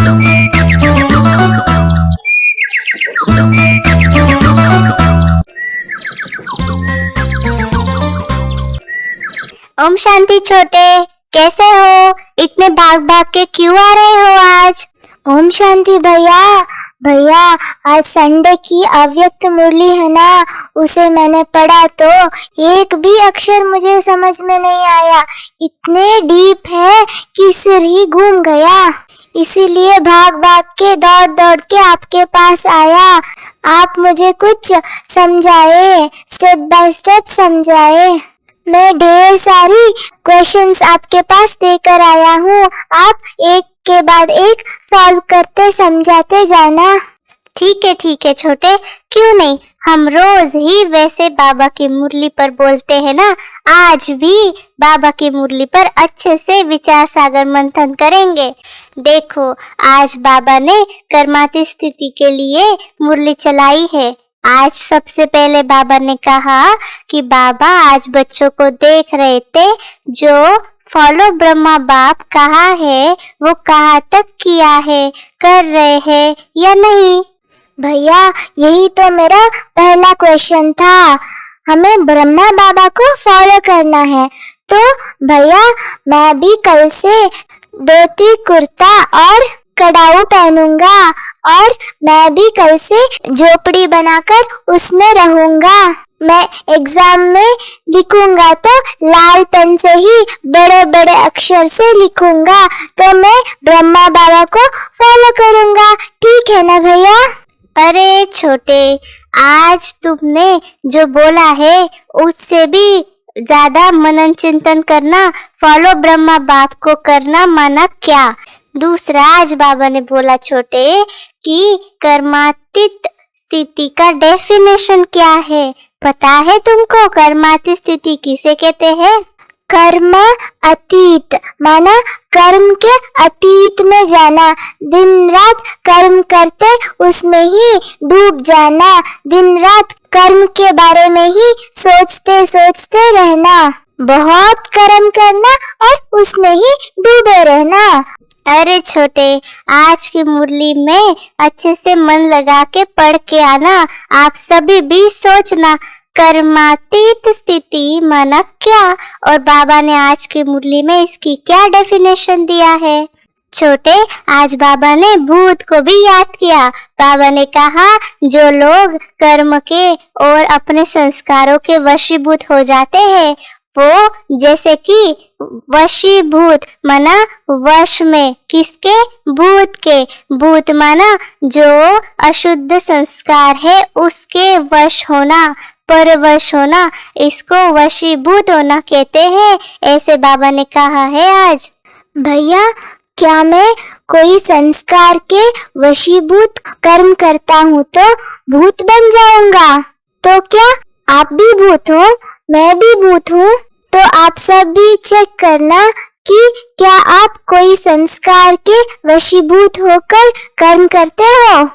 ओम शांति छोटे, कैसे हो? इतने भाग भाग के क्यों आ रहे हो आज? ओम शांति भैया आज संडे की अव्यक्त मुरली है ना, उसे मैंने पढ़ा तो एक भी अक्षर मुझे समझ में नहीं आया। इतने डीप है कि सिर ही घूम गया। इसीलिए भाग भाग के दौड़ दौड़ के आपके पास आया। आप मुझे कुछ समझाए, स्टेप बाय स्टेप समझाए। मैं ढेर सारी क्वेश्चंस आपके पास लेकर आया हूँ। आप एक के बाद एक सॉल्व करते समझाते जाना। ठीक है छोटे, क्यों नहीं, हम रोज ही वैसे बाबा की मुरली पर बोलते हैं ना। आज भी बाबा की मुरली पर अच्छे से विचार सागर मंथन करेंगे। देखो, आज बाबा ने कर्माती स्थिति के लिए मुरली चलाई है। आज सबसे पहले बाबा ने कहा कि बाबा आज बच्चों को देख रहे थे जो फॉलो ब्रह्मा बाप कहा है वो कहाँ तक किया है, कर रहे हैं या नहीं। भैया यही तो मेरा पहला क्वेश्चन था। हमें ब्रह्मा बाबा को फॉलो करना है। तो भैया मैं भी कल से धोती कुर्ता और कड़ाऊ पहनूंगा और मैं भी कल से झोपड़ी बनाकर उसमें रहूंगा। मैं एग्जाम में लिखूंगा तो लाल पेन से ही बड़े बड़े अक्षर से लिखूंगा। तो मैं ब्रह्मा बाबा को फॉलो करूंगा। ठीक है ना भैया? अरे छोटे, आज तुमने जो बोला है उससे भी ज्यादा मनन चिंतन करना, फॉलो ब्रह्मा बाप को करना माना क्या? दूसरा, आज बाबा ने बोला छोटे कि कर्मातीत स्थिति का डेफिनेशन क्या है? पता है तुमको कर्मातीत स्थिति किसे कहते हैं? कर्म अतीत माना कर्म के अतीत में जाना। दिन रात कर्म करते उसमें ही डूब जाना। दिन रात कर्म के बारे में ही सोचते सोचते रहना। बहुत कर्म करना और उसमें ही डूबे रहना। अरे छोटे, आज की मुरली में अच्छे से मन लगा के पढ़ के आना। आप सभी भी सोचना कर्मातीत स्थिति माना क्या, और बाबा ने आज की मुरली में इसकी क्या डेफिनेशन दिया है। छोटे, आज बाबा ने भूत को भी याद किया। बाबा ने कहा जो लोग कर्म के और अपने संस्कारों के वशीभूत हो जाते हैं वो जैसे कि वशीभूत माना वश में, किसके? भूत के। भूत माना जो अशुद्ध संस्कार है उसके वश होना, परवश होना, इसको वशीभूत होना कहते हैं। ऐसे बाबा ने कहा है आज। भैया क्या मैं कोई संस्कार के वशीभूत कर्म करता हूँ तो भूत बन जाऊंगा? तो क्या आप भी भूत हो? मैं भी भूत हूँ। तो आप सब भी चेक करना कि क्या आप कोई संस्कार के वशीभूत होकर कर्म करते हो।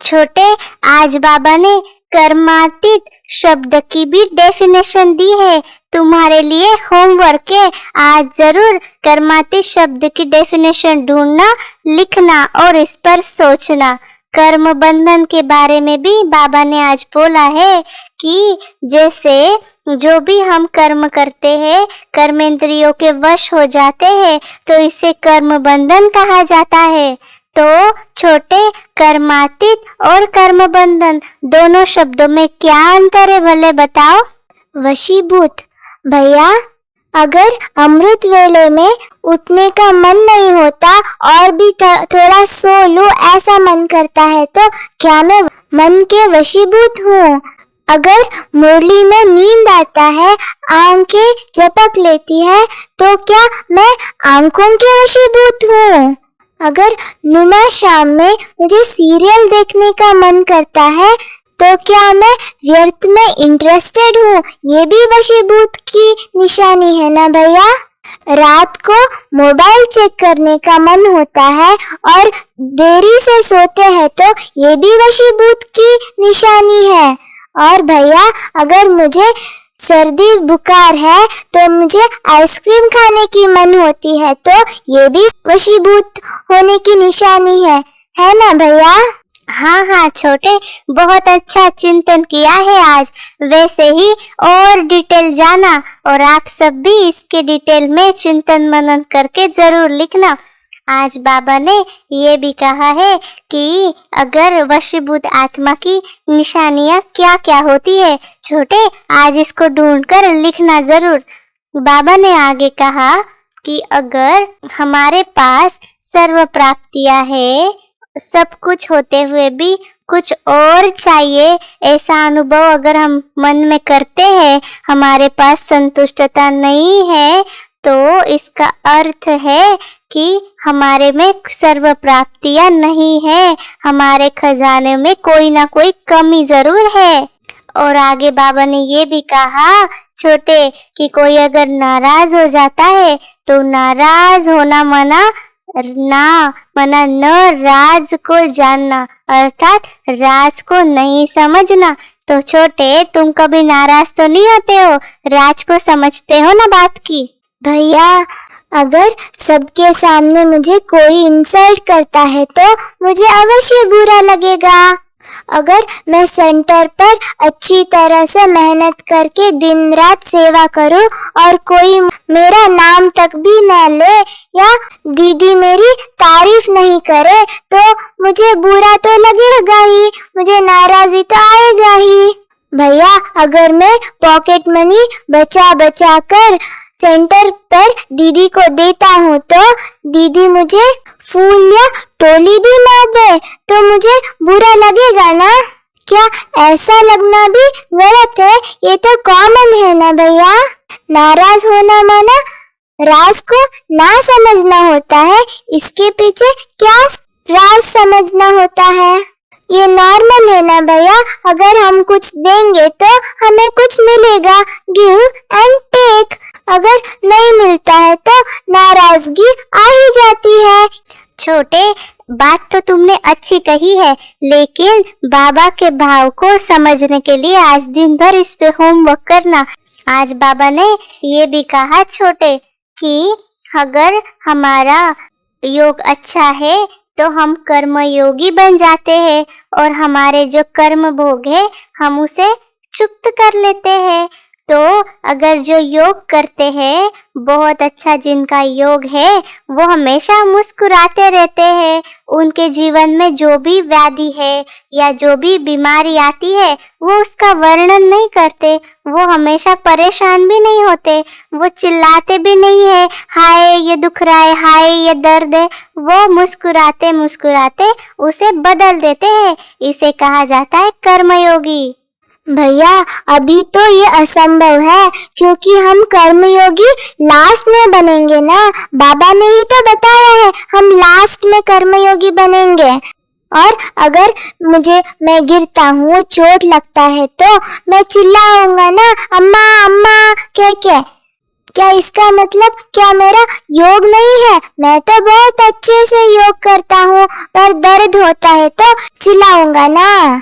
छोटे, आज बाबा ने कर्मातीत शब्द की भी डेफिनेशन दी है। तुम्हारे लिए होमवर्क है, आज जरूर कर्मातीत शब्द की डेफिनेशन ढूंढना, लिखना और इस पर सोचना। कर्म बंधन के बारे में भी बाबा ने आज बोला है कि जैसे जो भी हम कर्म करते हैं कर्मेंद्रियों के वश हो जाते हैं तो इसे कर्म बंधन कहा जाता है। तो छोटे, कर्मातीत और कर्म बंधन दोनों शब्दों में क्या अंतर है भले बताओ। वशीभूत भैया, अगर अमृत वेले में उठने का मन नहीं होता और भी थोड़ा सो लूं ऐसा मन करता है तो क्या मैं मन के वशीभूत हूँ? अगर मुरली में नींद आता है, आंखें झपक लेती है तो क्या मैं आंखों के वशीभूत हूँ? अगर नुमा शाम में मुझे सीरियल देखने का मन करता है तो क्या मैं व्यर्थ में इंटरेस्टेड हूँ? ये भी वशीभूत की निशानी है ना भैया। रात को मोबाइल चेक करने का मन होता है और देरी से सोते हैं तो ये भी वशीभूत की निशानी है। और भैया अगर मुझे सर्दी बुखार है तो मुझे आइसक्रीम खाने की मन होती है, तो ये भी वशीभूत होने की निशानी है ना भैया? हाँ हाँ छोटे, बहुत अच्छा चिंतन किया है आज। वैसे ही और डिटेल जाना, और आप सब भी इसके डिटेल में चिंतन मनन करके जरूर लिखना। आज बाबा ने ये भी कहा है कि अगर वशीभूत आत्मा की निशानियां क्या क्या होती है, छोटे आज इसको ढूंढकर लिखना जरूर। बाबा ने आगे कहा कि अगर हमारे पास सर्व प्राप्तियां है, सब कुछ होते हुए भी कुछ और चाहिए, ऐसा अनुभव अगर हम मन में करते हैं, हमारे पास संतुष्टता नहीं है, तो इसका अर्थ है कि हमारे में सर्व प्राप्तियां नहीं है, हमारे खजाने में कोई ना कोई कमी जरूर है। और आगे बाबा ने ये भी कहा छोटे कि कोई अगर नाराज हो जाता है तो नाराज होना मना न राज को जानना, अर्थात राज को नहीं समझना। तो छोटे तुम कभी नाराज तो नहीं होते हो, राज को समझते हो ना बात की? भैया अगर सबके सामने मुझे कोई इंसल्ट करता है तो मुझे अवश्य बुरा लगेगा। अगर मैं सेंटर पर अच्छी तरह से मेहनत करके दिन रात सेवा करूं और कोई मेरा नाम तक भी न ले या दीदी मेरी तारीफ नहीं करे तो मुझे बुरा तो लगेगा ही, मुझे नाराजी तो आएगा ही। भैया अगर मैं पॉकेट मनी बचा बचा कर सेंटर पर दीदी को देता हूँ तो दीदी मुझे फूल या टोली भी ना दे तो मुझे बुरा लगेगा ना? क्या ऐसा लगना भी गलत है? ये तो कॉमन है ना भैया। नाराज होना माना राज को ना समझना होता है, इसके पीछे क्या राज समझना होता है, ये नॉर्मल है ना भैया। अगर हम कुछ देंगे तो हमें कुछ मिलेगा, गिव एंड टेक। अगर नहीं मिलता है तो नाराजगी आ ही जाती है। छोटे बात तो तुमने अच्छी कही है, लेकिन बाबा के भाव को समझने के लिए आज दिन भर इस पे होमवर्क करना। आज बाबा ने ये भी कहा छोटे कि अगर हमारा योग अच्छा है तो हम कर्म योगी बन जाते हैं, और हमारे जो कर्म भोग है हम उसे चुक्त कर लेते हैं। तो अगर जो योग करते हैं, बहुत अच्छा जिनका योग है, वो हमेशा मुस्कुराते रहते हैं। उनके जीवन में जो भी व्याधि है या जो भी बीमारी आती है वो उसका वर्णन नहीं करते, वो हमेशा परेशान भी नहीं होते, वो चिल्लाते भी नहीं है हाय ये दुख रहा है, हाय ये दर्द है। वो मुस्कुराते मुस्कुराते उसे बदल देते हैं। इसे कहा जाता है कर्मयोगी। भैया अभी तो ये असंभव है क्योंकि हम कर्मयोगी लास्ट में बनेंगे ना। बाबा ने ही तो बताया है हम लास्ट में कर्मयोगी बनेंगे। और अगर मैं गिरता हूँ, चोट लगता है तो मैं चिल्लाऊंगा ना अम्मा अम्मा के। क्या इसका मतलब क्या मेरा योग नहीं है? मैं तो बहुत अच्छे से योग करता हूँ, और दर्द होता है तो चिल्लाऊंगा ना।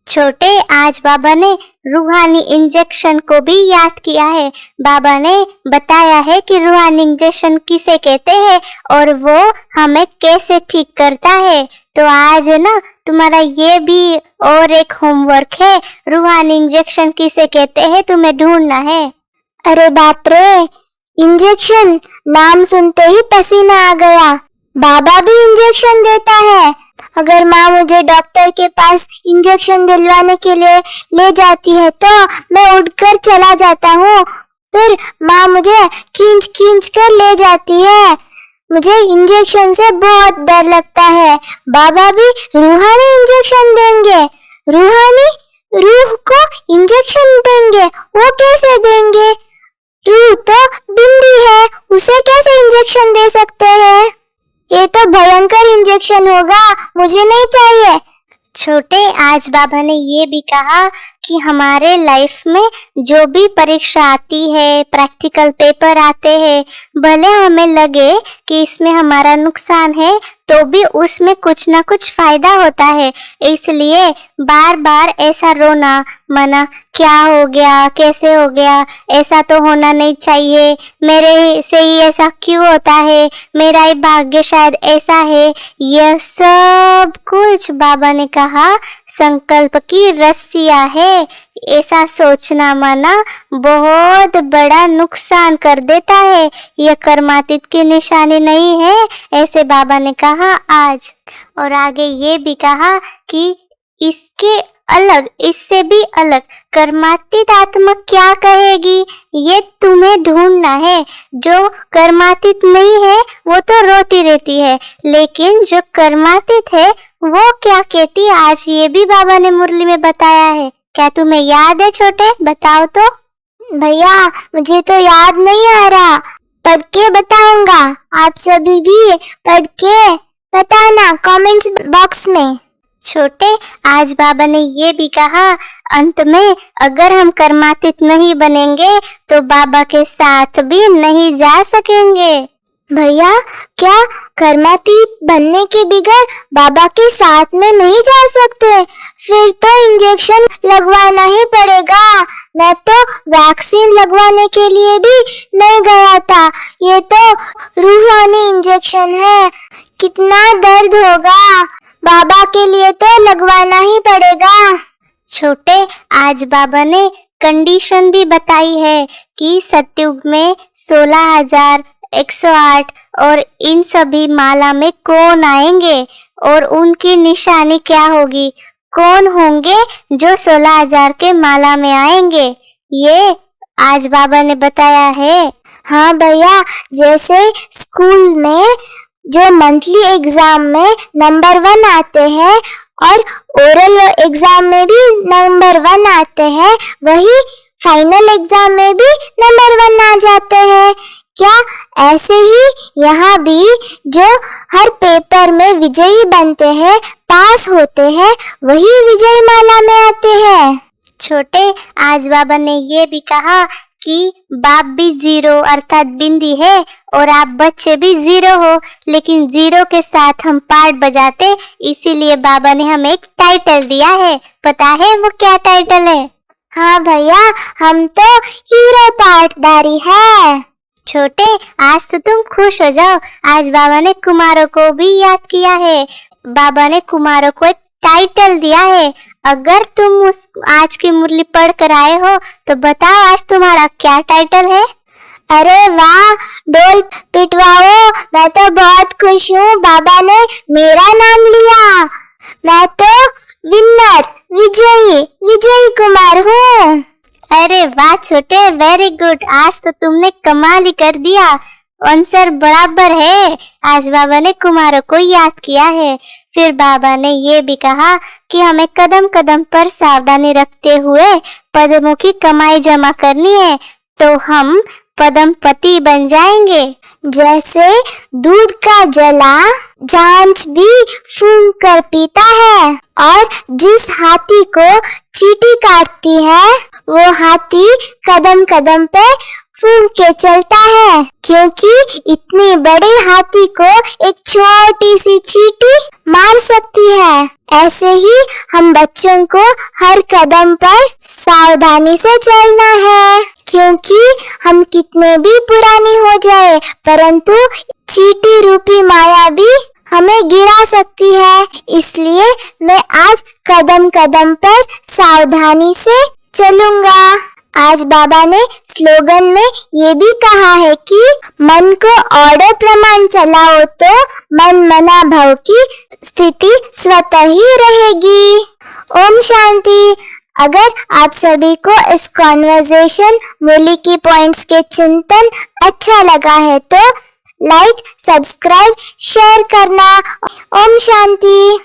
छोटे आज बाबा ने रूहानी इंजेक्शन को भी याद किया है। बाबा ने बताया है कि रूहानी इंजेक्शन किसे कहते हैं और वो हमें कैसे ठीक करता है। तो आज ना तुम्हारा ये भी और एक होमवर्क है, रूहानी इंजेक्शन किसे कहते हैं तुम्हें ढूंढना है। अरे बाप रे, इंजेक्शन नाम सुनते ही पसीना आ गया। बाबा भी इंजेक्शन देता है। अगर माँ मुझे डॉक्टर के पास इंजेक्शन दिलवाने के लिए ले जाती है तो मैं उठकर चला जाता हूँ, फिर माँ मुझे खींच खींच कर ले जाती है। मुझे इंजेक्शन से बहुत डर लगता है। बाबा भी रूहानी इंजेक्शन देंगे। रूहानी रूह को इंजेक्शन देंगे? वो कैसे देंगे? रूह तो बिंदी है, उसे कैसे इंजेक्शन दे सकते हैं? ये तो भयंकर इंजेक्शन होगा, मुझे नहीं चाहिए। छोटे आज बाबा ने ये भी कहा कि हमारे लाइफ में जो भी परीक्षा आती है, प्रैक्टिकल पेपर आते हैं, भले हमें लगे कि इसमें हमारा नुकसान है, तो भी उसमें कुछ ना कुछ फायदा होता है। इसलिए बार बार ऐसा रोना मना, क्या हो गया, कैसे हो गया, ऐसा तो होना नहीं चाहिए, मेरे से ही ऐसा क्यों होता है, मेरा ही भाग्य शायद ऐसा है, यह सब कुछ बाबा ने कहा संकल्प की रस्सियां है। ऐसा सोचना माना बहुत बड़ा नुकसान कर देता है, यह कर्मातीत की निशानी नहीं है, ऐसे बाबा ने कहा आज। और आगे ये भी कहा कि इसके अलग, इससे भी अलग कर्मातीत आत्मा क्या कहेगी, ये तुम्हें ढूंढना है। जो कर्मातीत नहीं है वो तो रोती रहती है, लेकिन जो कर्मातीत है वो क्या कहती है, आज ये भी बाबा ने मुरली में बताया है। क्या तुम्हें याद है छोटे, बताओ तो। भैया मुझे तो याद नहीं आ रहा, पढ़ के बताऊंगा। आप सभी भी पढ़ के बताना कमेंट्स बॉक्स में। छोटे, आज बाबा ने ये भी कहा अंत में, अगर हम कर्मातीत नहीं बनेंगे तो बाबा के साथ भी नहीं जा सकेंगे। भैया क्या कर्मातीत बनने के बगैर बाबा के साथ में नहीं जा सकते? फिर तो इंजेक्शन लगवाना ही पड़ेगा। मैं तो वैक्सीन लगवाने के लिए भी नहीं गया था, ये तो रूहानी इंजेक्शन है, कितना दर्द होगा। बाबा के लिए तो लगवाना ही पड़ेगा। छोटे, आज बाबा ने कंडीशन भी बताई है कि सतयुग में 16,108 और इन सभी माला में कौन आएंगे और उनकी निशानी क्या होगी, कौन होंगे जो 16,000 के माला में आएंगे, ये आज बाबा ने बताया है। हाँ भैया, जैसे स्कूल में जो मंथली एग्जाम में नंबर 1 आते हैं और ओरल एग्जाम में भी नंबर 1 आते हैं, वही फाइनल एग्जाम में भी नंबर 1 आ जाते हैं। क्या ऐसे ही यहाँ भी जो हर पेपर में विजयी बनते हैं, पास होते हैं, वही विजय माला में आते हैं। छोटे, आज बाबा ने ये भी कहा कि बाप भी 0 अर्थात बिंदी है और आप बच्चे भी 0 हो, लेकिन 0 के साथ हम पार्ट बजाते, इसीलिए बाबा ने हमें एक टाइटल दिया है। पता है वो क्या टाइटल है? हाँ भैया, हम तो हीरो पार्टदारी है। छोटे, आज तो तुम खुश हो जाओ, आज बाबा ने कुमारों को भी याद किया है। बाबा ने कुमारों को एक टाइटल दिया है। अगर तुम आज की मुरली पढ़ कर आए हो तो बताओ आज तुम्हारा क्या टाइटल है? अरे वाह, डोल पिटवाओ, मैं तो बहुत खुश हूँ, बाबा ने मेरा नाम लिया। मैं तो विनर, विजयी कुमार हूँ। अरे वाह छोटे, वेरी गुड, आज तो तुमने कमाल ही कर दिया, आंसर बराबर है। आज बाबा ने कुमारों को याद किया है। फिर बाबा ने ये भी कहा कि हमें कदम कदम पर सावधानी रखते हुए पद्मों की कमाई जमा करनी है, तो हम पद्मपति बन जाएंगे। जैसे दूध का जला जांच भी फूंक कर पीता है, और जिस हाथी को चींटी काटती है वो हाथी कदम कदम पे फूंक के चलता है, क्योंकि इतनी बड़ी हाथी को एक छोटी सी चींटी मार सकती है। ऐसे ही हम बच्चों को हर कदम पर सावधानी से चलना है, क्योंकि हम कितने भी पुरानी हो जाए, परंतु चींटी रूपी माया भी हमें गिरा सकती है। इसलिए मैं आज कदम कदम पर सावधानी से चलूंगा। आज बाबा ने स्लोगन में ये भी कहा है कि मन को ऑर्डर प्रमाण चलाओ तो मन मना भाव की स्थिति स्वतः ही रहेगी। ओम शांति। अगर आप सभी को इस कॉन्वर्सेशन मुरली की पॉइंट्स के चिंतन अच्छा लगा है तो लाइक, सब्सक्राइब, शेयर करना। ओम शांति।